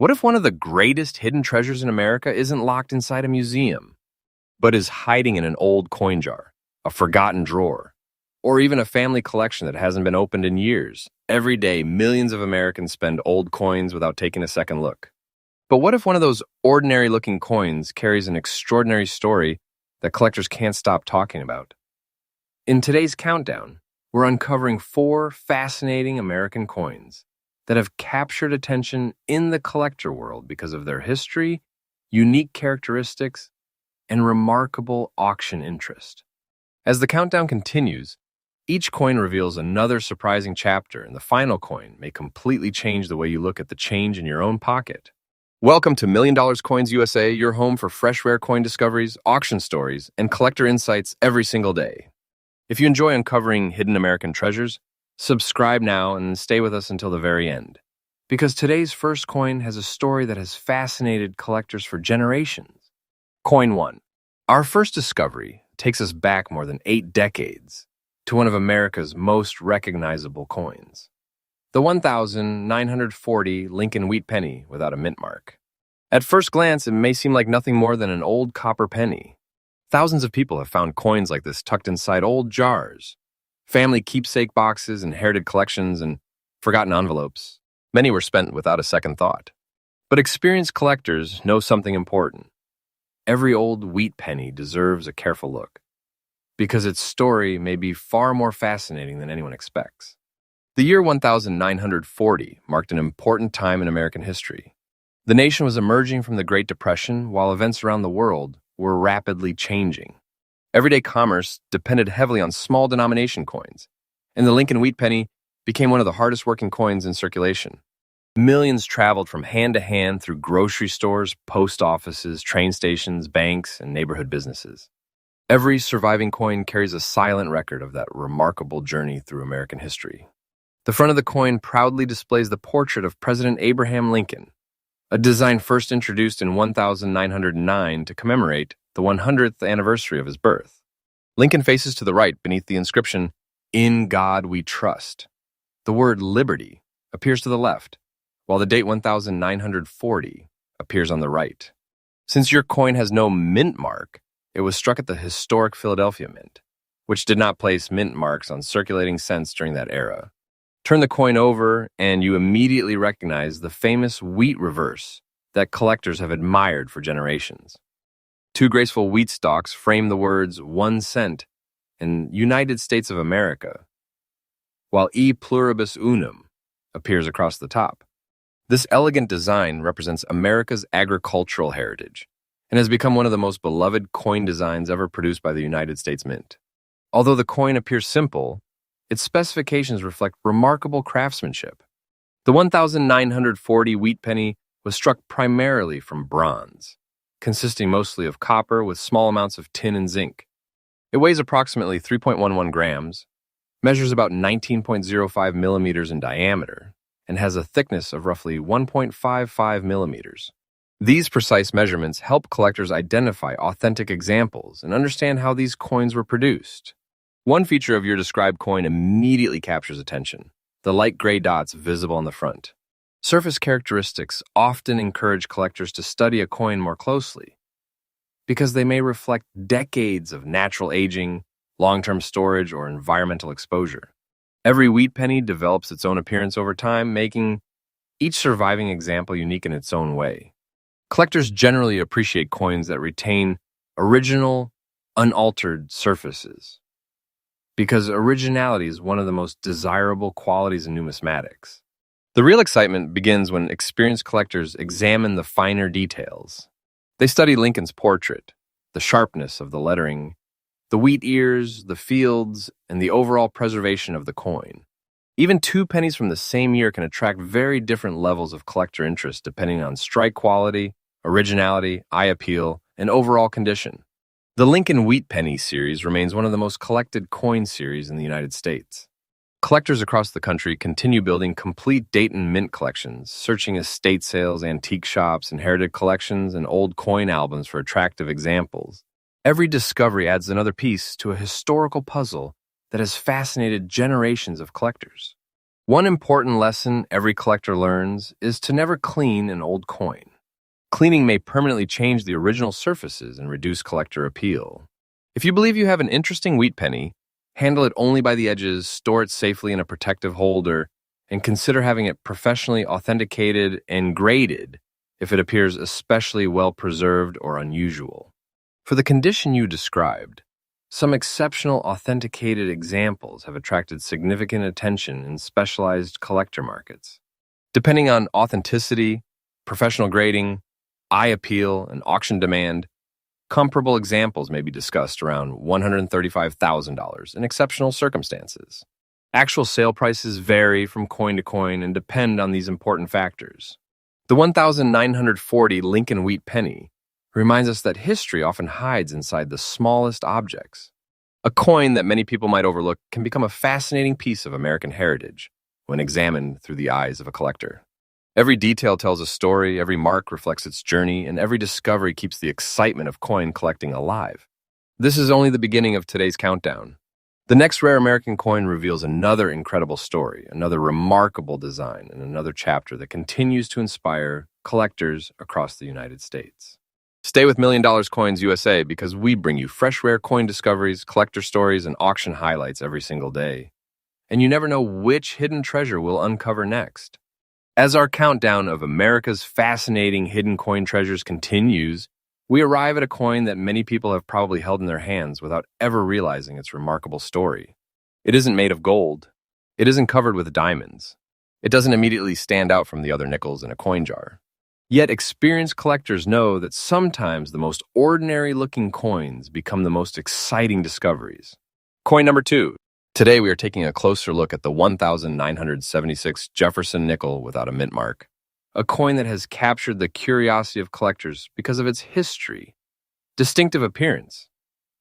What if one of the greatest hidden treasures in America isn't locked inside a museum, but is hiding in an old coin jar, a forgotten drawer, or even a family collection that hasn't been opened in years? Every day, millions of Americans spend old coins without taking a second look. But what if one of those ordinary-looking coins carries an extraordinary story that collectors can't stop talking about? In today's countdown, we're uncovering 4 fascinating American coins that have captured attention in the collector world because of their history, unique characteristics, and remarkable auction interest. As the countdown continues, each coin reveals another surprising chapter, and the final coin may completely change the way you look at the change in your own pocket. Welcome to $1 Million Coins USA, your home for fresh rare coin discoveries, auction stories, and collector insights every single day. If you enjoy uncovering hidden American treasures, subscribe now and stay with us until the very end, because today's first coin has a story that has fascinated collectors for generations. Coin 1. Our first discovery takes us back more than 8 decades to one of America's most recognizable coins, the 1940 Lincoln Wheat Penny without a mint mark. At first glance, it may seem like nothing more than an old copper penny. Thousands of people have found coins like this tucked inside old jars, family keepsake boxes, inherited collections, and forgotten envelopes. Many were spent without a second thought. But experienced collectors know something important. Every old wheat penny deserves a careful look, because its story may be far more fascinating than anyone expects. The year 1940 marked an important time in American history. The nation was emerging from the Great Depression while events around the world were rapidly changing. Everyday commerce depended heavily on small denomination coins, and the Lincoln Wheat Penny became one of the hardest working coins in circulation. Millions traveled from hand to hand through grocery stores, post offices, train stations, banks, and neighborhood businesses. Every surviving coin carries a silent record of that remarkable journey through American history. The front of the coin proudly displays the portrait of President Abraham Lincoln, a design first introduced in 1909 to commemorate the 100th anniversary of his birth. Lincoln faces to the right beneath the inscription, "In God We Trust." The word liberty appears to the left, while the date 1940 appears on the right. Since your coin has no mint mark, it was struck at the historic Philadelphia Mint, which did not place mint marks on circulating cents during that era. Turn the coin over, and you immediately recognize the famous wheat reverse that collectors have admired for generations. 2 graceful wheat stalks frame the words 1 cent and United States of America, while E pluribus unum appears across the top. This elegant design represents America's agricultural heritage and has become one of the most beloved coin designs ever produced by the United States Mint. Although the coin appears simple, its specifications reflect remarkable craftsmanship. The 1940 wheat penny was struck primarily from bronze, consisting mostly of copper with small amounts of tin and zinc. It weighs approximately 3.11 grams, measures about 19.05 millimeters in diameter, and has a thickness of roughly 1.55 millimeters. These precise measurements help collectors identify authentic examples and understand how these coins were produced. One feature of your described coin immediately captures attention: the light gray dots visible on the front. Surface characteristics often encourage collectors to study a coin more closely because they may reflect decades of natural aging, long-term storage, or environmental exposure. Every wheat penny develops its own appearance over time, making each surviving example unique in its own way. Collectors generally appreciate coins that retain original, unaltered surfaces, because originality is one of the most desirable qualities in numismatics. The real excitement begins when experienced collectors examine the finer details. They study Lincoln's portrait, the sharpness of the lettering, the wheat ears, the fields, and the overall preservation of the coin. Even 2 pennies from the same year can attract very different levels of collector interest depending on strike quality, originality, eye appeal, and overall condition. The Lincoln Wheat Penny series remains one of the most collected coin series in the United States. Collectors across the country continue building complete date and mint collections, searching estate sales, antique shops, inherited collections, and old coin albums for attractive examples. Every discovery adds another piece to a historical puzzle that has fascinated generations of collectors. One important lesson every collector learns is to never clean an old coin. Cleaning may permanently change the original surfaces and reduce collector appeal. If you believe you have an interesting wheat penny, handle it only by the edges, store it safely in a protective holder, and consider having it professionally authenticated and graded if it appears especially well preserved or unusual. For the condition you described, some exceptional authenticated examples have attracted significant attention in specialized collector markets. Depending on authenticity, professional grading, eye appeal, and auction demand, comparable examples may be discussed around $135,000 in exceptional circumstances. Actual sale prices vary from coin to coin and depend on these important factors. The 1940 Lincoln Wheat Penny reminds us that history often hides inside the smallest objects. A coin that many people might overlook can become a fascinating piece of American heritage when examined through the eyes of a collector. Every detail tells a story, every mark reflects its journey, and every discovery keeps the excitement of coin collecting alive. This is only the beginning of today's countdown. The next rare American coin reveals another incredible story, another remarkable design, and another chapter that continues to inspire collectors across the United States. Stay with $1 Million Coins USA because we bring you fresh rare coin discoveries, collector stories, and auction highlights every single day. And you never know which hidden treasure we'll uncover next. As our countdown of America's fascinating hidden coin treasures continues, we arrive at a coin that many people have probably held in their hands without ever realizing its remarkable story. It isn't made of gold. It isn't covered with diamonds. It doesn't immediately stand out from the other nickels in a coin jar. Yet experienced collectors know that sometimes the most ordinary-looking coins become the most exciting discoveries. Coin number 2. Today we are taking a closer look at the 1976 Jefferson nickel without a mint mark, a coin that has captured the curiosity of collectors because of its history, distinctive appearance,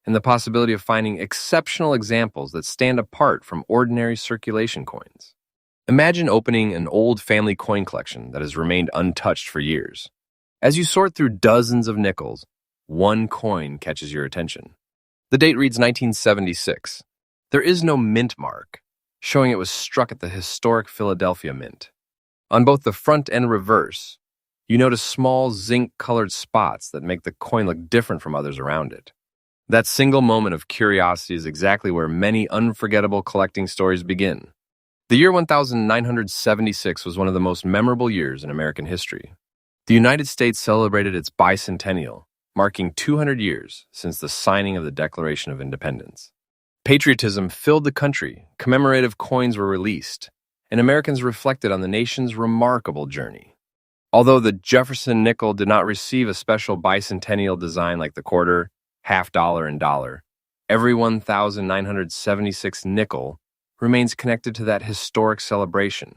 and the possibility of finding exceptional examples that stand apart from ordinary circulation coins. Imagine opening an old family coin collection that has remained untouched for years. As you sort through dozens of nickels, one coin catches your attention. The date reads 1976. There is no mint mark, showing it was struck at the historic Philadelphia Mint. On both the front and reverse, you notice small zinc-colored spots that make the coin look different from others around it. That single moment of curiosity is exactly where many unforgettable collecting stories begin. The year 1976 was one of the most memorable years in American history. The United States celebrated its bicentennial, marking 200 years since the signing of the Declaration of Independence. Patriotism filled the country, commemorative coins were released, and Americans reflected on the nation's remarkable journey. Although the Jefferson nickel did not receive a special bicentennial design like the quarter, half dollar, and dollar, every 1976 nickel remains connected to that historic celebration.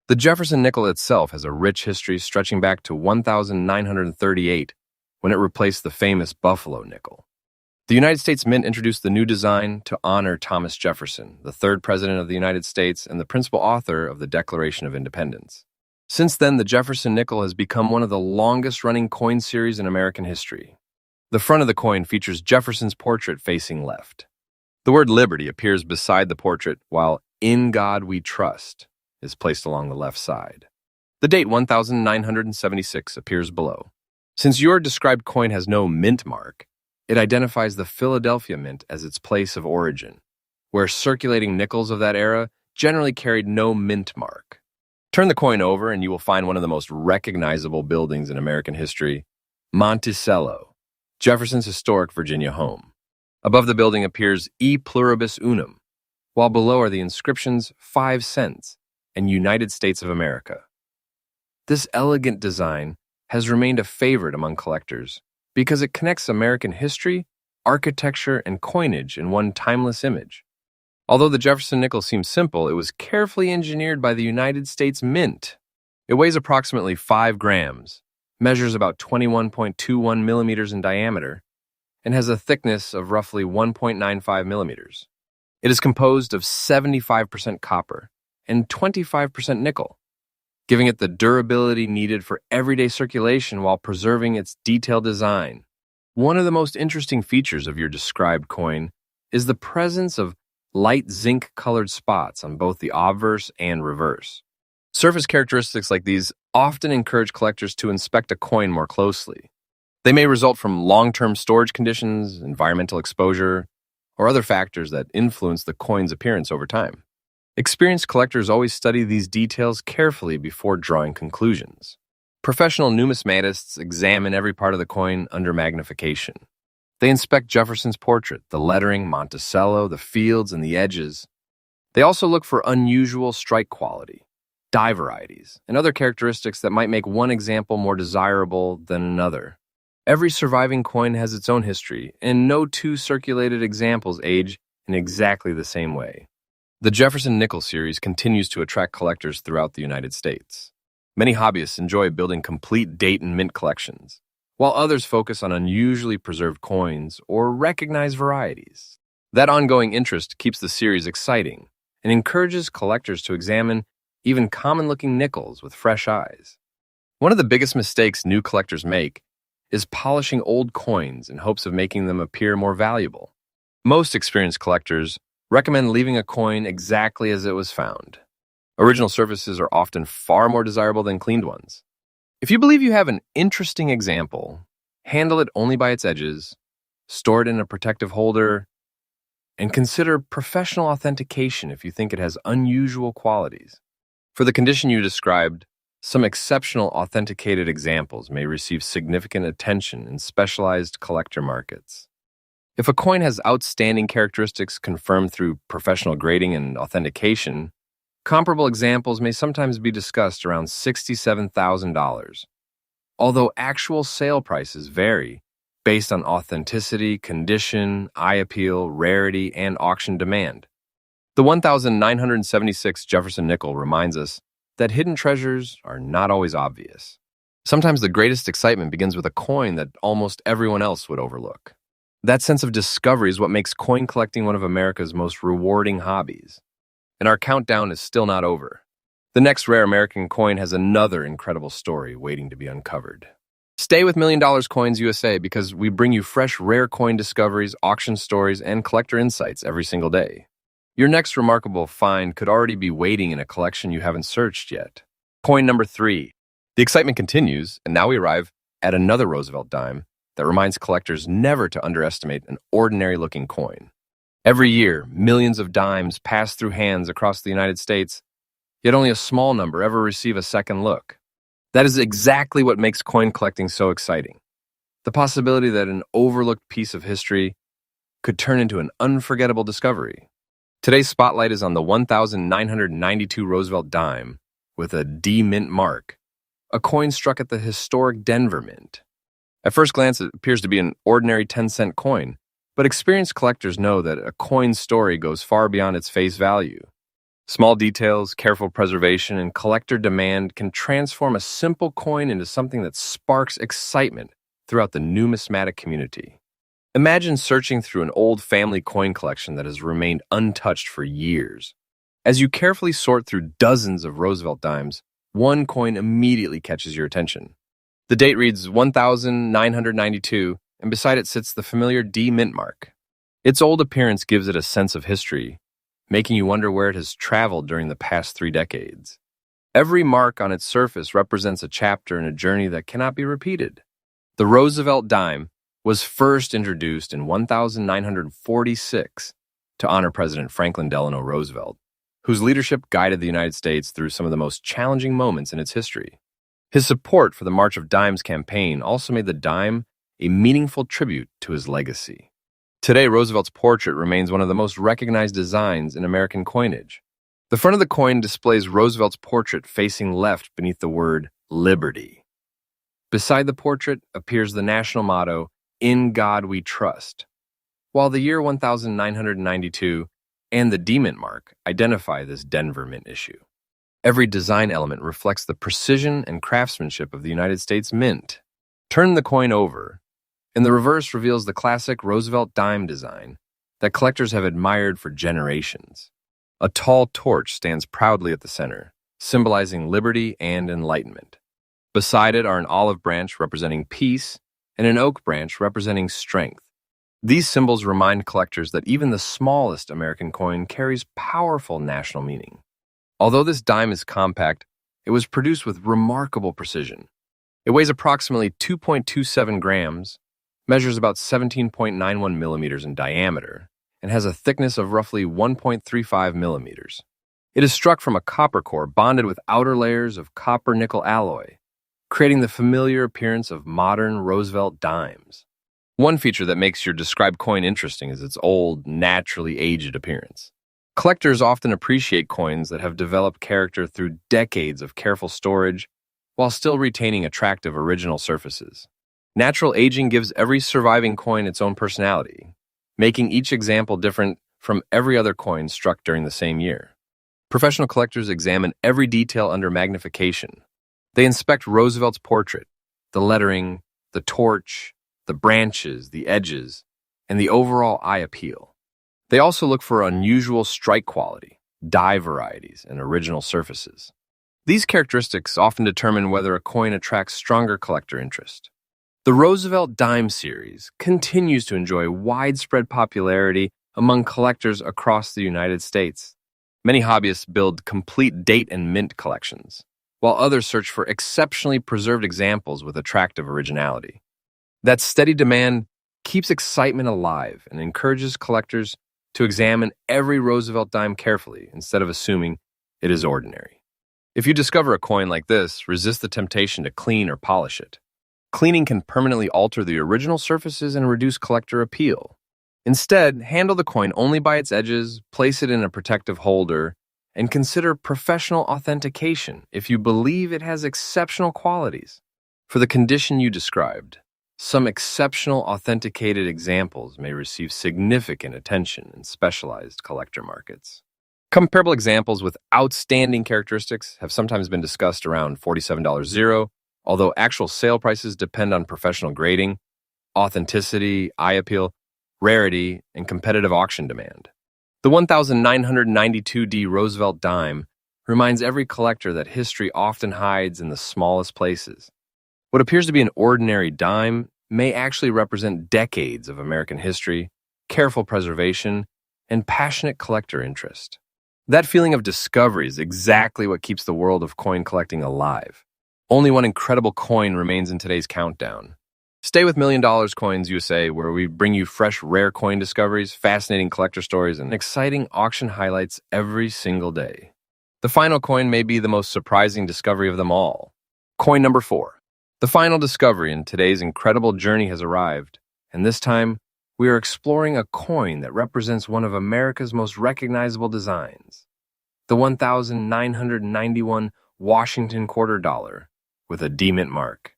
The Jefferson nickel itself has a rich history stretching back to 1938 when it replaced the famous Buffalo nickel. The United States Mint introduced the new design to honor Thomas Jefferson, the third president of the United States and the principal author of the Declaration of Independence. Since then, the Jefferson nickel has become one of the longest-running coin series in American history. The front of the coin features Jefferson's portrait facing left. The word liberty appears beside the portrait, while "In God We Trust" is placed along the left side. The date 1976 appears below. Since your described coin has no mint mark, it identifies the Philadelphia Mint as its place of origin, where circulating nickels of that era generally carried no mint mark. Turn the coin over and you will find one of the most recognizable buildings in American history, Monticello, Jefferson's historic Virginia home. Above the building appears E Pluribus Unum, while below are the inscriptions 5 cents and United States of America. This elegant design has remained a favorite among collectors because it connects American history, architecture, and coinage in one timeless image. Although the Jefferson nickel seems simple, it was carefully engineered by the United States Mint. It weighs approximately 5 grams, measures about 21.21 millimeters in diameter, and has a thickness of roughly 1.95 millimeters. It is composed of 75% copper and 25% nickel, giving it the durability needed for everyday circulation while preserving its detailed design. One of the most interesting features of your described coin is the presence of light zinc-colored spots on both the obverse and reverse. Surface characteristics like these often encourage collectors to inspect a coin more closely. They may result from long-term storage conditions, environmental exposure, or other factors that influence the coin's appearance over time. Experienced collectors always study these details carefully before drawing conclusions. Professional numismatists examine every part of the coin under magnification. They inspect Jefferson's portrait, the lettering, Monticello, the fields, and the edges. They also look for unusual strike quality, die varieties, and other characteristics that might make one example more desirable than another. Every surviving coin has its own history, and no two circulated examples age in exactly the same way. The Jefferson Nickel series continues to attract collectors throughout the United States. Many hobbyists enjoy building complete date and mint collections, while others focus on unusually preserved coins or recognized varieties. That ongoing interest keeps the series exciting and encourages collectors to examine even common-looking nickels with fresh eyes. One of the biggest mistakes new collectors make is polishing old coins in hopes of making them appear more valuable. Most experienced collectors recommend leaving a coin exactly as it was found. Original surfaces are often far more desirable than cleaned ones. If you believe you have an interesting example, handle it only by its edges, store it in a protective holder, and consider professional authentication if you think it has unusual qualities. For the condition you described, some exceptional authenticated examples may receive significant attention in specialized collector markets. If a coin has outstanding characteristics confirmed through professional grading and authentication, comparable examples may sometimes be discussed around $67,000, although actual sale prices vary based on authenticity, condition, eye appeal, rarity, and auction demand. The 1976 Jefferson nickel reminds us that hidden treasures are not always obvious. Sometimes the greatest excitement begins with a coin that almost everyone else would overlook. That sense of discovery is what makes coin collecting one of America's most rewarding hobbies. And our countdown is still not over. The next rare American coin has another incredible story waiting to be uncovered. Stay with $1 Million Coins USA because we bring you fresh rare coin discoveries, auction stories, and collector insights every single day. Your next remarkable find could already be waiting in a collection you haven't searched yet. Coin number 3. The excitement continues, and now we arrive at another Roosevelt dime that reminds collectors never to underestimate an ordinary-looking coin. Every year, millions of dimes pass through hands across the United States, yet only a small number ever receive a second look. That is exactly what makes coin collecting so exciting. The possibility that an overlooked piece of history could turn into an unforgettable discovery. Today's spotlight is on the 1992 Roosevelt dime with a D Mint mark, a coin struck at the historic Denver Mint. At first glance, it appears to be an ordinary 10-cent coin, but experienced collectors know that a coin's story goes far beyond its face value. Small details, careful preservation, and collector demand can transform a simple coin into something that sparks excitement throughout the numismatic community. Imagine searching through an old family coin collection that has remained untouched for years. As you carefully sort through dozens of Roosevelt dimes, one coin immediately catches your attention. The date reads 1992, and beside it sits the familiar D Mint mark. Its old appearance gives it a sense of history, making you wonder where it has traveled during the past 3 decades. Every mark on its surface represents a chapter in a journey that cannot be repeated. The Roosevelt dime was first introduced in 1946 to honor President Franklin Delano Roosevelt, whose leadership guided the United States through some of the most challenging moments in its history. His support for the March of Dimes campaign also made the dime a meaningful tribute to his legacy. Today, Roosevelt's portrait remains one of the most recognized designs in American coinage. The front of the coin displays Roosevelt's portrait facing left beneath the word Liberty. Beside the portrait appears the national motto, "In God We Trust," while the year 1992 and the D Mint mark identify this Denver Mint issue. Every design element reflects the precision and craftsmanship of the United States Mint. Turn the coin over, and the reverse reveals the classic Roosevelt dime design that collectors have admired for generations. A tall torch stands proudly at the center, symbolizing liberty and enlightenment. Beside it are an olive branch representing peace and an oak branch representing strength. These symbols remind collectors that even the smallest American coin carries powerful national meaning. Although this dime is compact, it was produced with remarkable precision. It weighs approximately 2.27 grams, measures about 17.91 millimeters in diameter, and has a thickness of roughly 1.35 millimeters. It is struck from a copper core bonded with outer layers of copper-nickel alloy, creating the familiar appearance of modern Roosevelt dimes. One feature that makes your described coin interesting is its old, naturally aged appearance. Collectors often appreciate coins that have developed character through decades of careful storage while still retaining attractive original surfaces. Natural aging gives every surviving coin its own personality, making each example different from every other coin struck during the same year. Professional collectors examine every detail under magnification. They inspect Roosevelt's portrait, the lettering, the torch, the branches, the edges, and the overall eye appeal. They also look for unusual strike quality, die varieties, and original surfaces. These characteristics often determine whether a coin attracts stronger collector interest. The Roosevelt Dime series continues to enjoy widespread popularity among collectors across the United States. Many hobbyists build complete date and mint collections, while others search for exceptionally preserved examples with attractive originality. That steady demand keeps excitement alive and encourages collectors to examine every Roosevelt dime carefully instead of assuming it is ordinary. If you discover a coin like this, resist the temptation to clean or polish it. Cleaning can permanently alter the original surfaces and reduce collector appeal. Instead, handle the coin only by its edges, place it in a protective holder, and consider professional authentication if you believe it has exceptional qualities. For the condition you described, some exceptional authenticated examples may receive significant attention in specialized collector markets. Comparable examples with outstanding characteristics have sometimes been discussed around $47 although actual sale prices depend on professional grading, authenticity, eye appeal, rarity, and competitive auction demand. The 1992D Roosevelt dime reminds every collector that history often hides in the smallest places. What appears to be an ordinary dime may actually represent decades of American history, careful preservation, and passionate collector interest. That feeling of discovery is exactly what keeps the world of coin collecting alive. Only one incredible coin remains in today's countdown. Stay with $1 Million Coins USA, where we bring you fresh, rare coin discoveries, fascinating collector stories, and exciting auction highlights every single day. The final coin may be the most surprising discovery of them all. Coin number 4. The final discovery in today's incredible journey has arrived, and this time, we are exploring a coin that represents one of America's most recognizable designs, the 1991 Washington quarter dollar with a D-mint mark.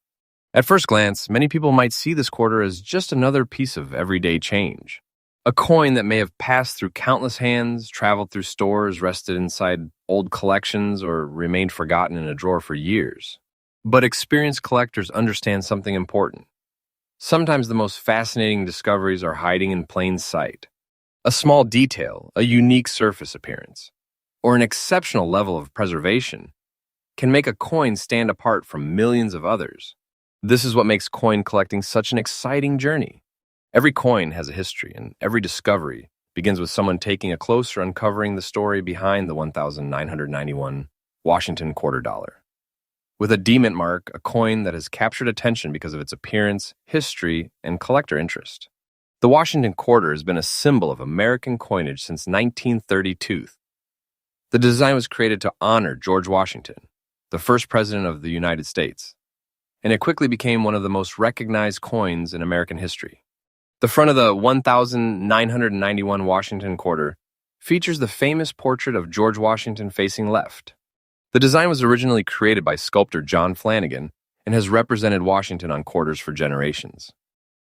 At first glance, many people might see this quarter as just another piece of everyday change, a coin that may have passed through countless hands, traveled through stores, rested inside old collections, or remained forgotten in a drawer for years. But experienced collectors understand something important. Sometimes the most fascinating discoveries are hiding in plain sight. A small detail, a unique surface appearance, or an exceptional level of preservation can make a coin stand apart from millions of others. This is what makes coin collecting such an exciting journey. Every coin has a history, and every discovery begins with someone taking a closer uncovering the story behind the 1991 Washington quarter dollar. With a D-mint mark, a coin that has captured attention because of its appearance, history, and collector interest. The Washington quarter has been a symbol of American coinage since 1932. The design was created to honor George Washington, the first president of the United States, and it quickly became one of the most recognized coins in American history. The front of the 1991 Washington quarter features the famous portrait of George Washington facing left. The design was originally created by sculptor John Flanagan and has represented Washington on quarters for generations.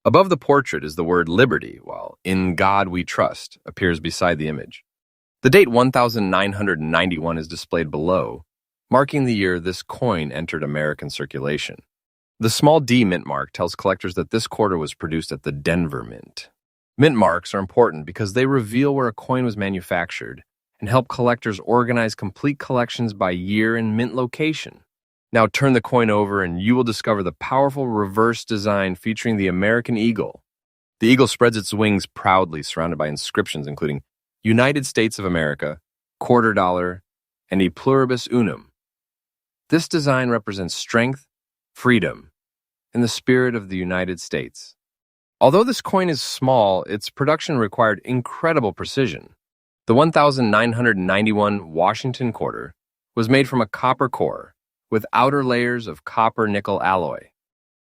Above the portrait is the word Liberty, while In God We Trust appears beside the image. The date 1991 is displayed below, marking the year this coin entered American circulation. The small D mint mark tells collectors that this quarter was produced at the Denver Mint. Mint marks are important because they reveal where a coin was manufactured and help collectors organize complete collections by year and mint location. Now turn the coin over and you will discover the powerful reverse design featuring the American eagle. The eagle spreads its wings proudly, surrounded by inscriptions including United States of America, quarter dollar, and e pluribus unum. This design represents strength, freedom, and the spirit of the United States. Although this coin is small, its production required incredible precision. The 1991 Washington quarter was made from a copper core with outer layers of copper-nickel alloy.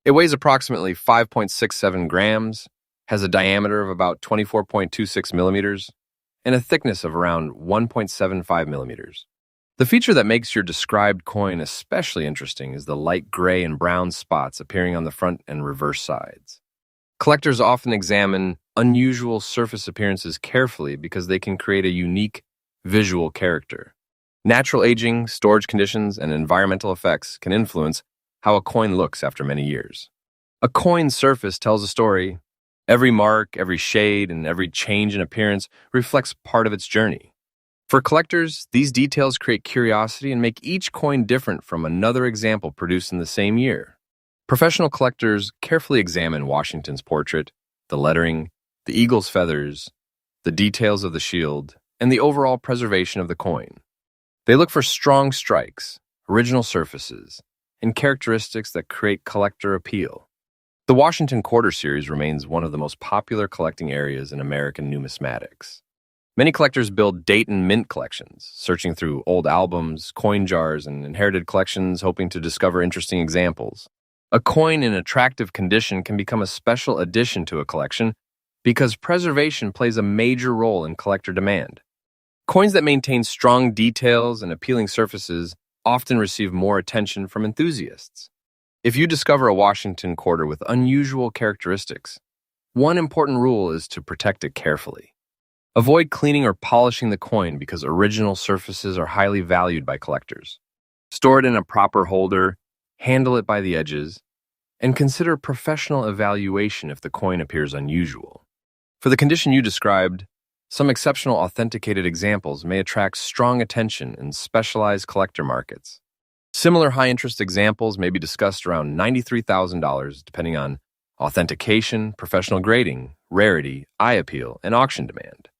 It weighs approximately 5.67 grams, has a diameter of about 24.26 millimeters, and a thickness of around 1.75 millimeters. The feature that makes your described coin especially interesting is the light gray and brown spots appearing on the front and reverse sides. Collectors often examine unusual surface appearances carefully because they can create a unique visual character. Natural aging, storage conditions, and environmental effects can influence how a coin looks after many years. A coin's surface tells a story. Every mark, every shade, and every change in appearance reflects part of its journey. For collectors, these details create curiosity and make each coin different from another example produced in the same year. Professional collectors carefully examine Washington's portrait, the lettering, the eagle's feathers, the details of the shield, and the overall preservation of the coin. They look for strong strikes, original surfaces, and characteristics that create collector appeal. The Washington Quarter Series remains one of the most popular collecting areas in American numismatics. Many collectors build date and mint collections, searching through old albums, coin jars, and inherited collections, hoping to discover interesting examples. A coin in attractive condition can become a special addition to a collection because preservation plays a major role in collector demand. Coins that maintain strong details and appealing surfaces often receive more attention from enthusiasts. If you discover a Washington quarter with unusual characteristics, one important rule is to protect it carefully. Avoid cleaning or polishing the coin because original surfaces are highly valued by collectors. Store it in a proper holder, handle it by the edges, and consider professional evaluation if the coin appears unusual. For the condition you described, some exceptional authenticated examples may attract strong attention in specialized collector markets. Similar high-interest examples may be discussed around $93,000 depending on authentication, professional grading, rarity, eye appeal, and auction demand.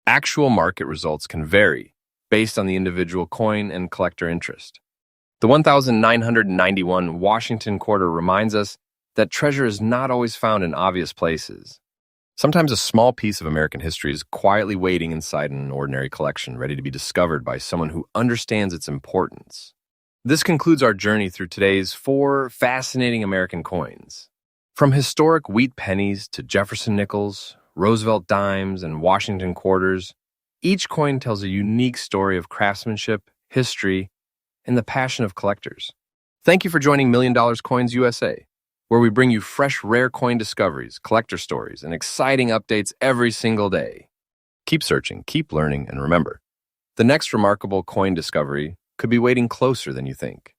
Actual market results can vary based on the individual coin and collector interest. The 1991 Washington quarter reminds us that treasure is not always found in obvious places. Sometimes a small piece of American history is quietly waiting inside an ordinary collection, ready to be discovered by someone who understands its importance. This concludes our journey through today's 4 fascinating American coins. From historic wheat pennies to Jefferson nickels, Roosevelt dimes, and Washington quarters, each coin tells a unique story of craftsmanship, history, and the passion of collectors. Thank you for joining $1 Million Coins USA, where we bring you fresh, rare coin discoveries, collector stories, and exciting updates every single day. Keep searching, keep learning, and remember, the next remarkable coin discovery could be waiting closer than you think.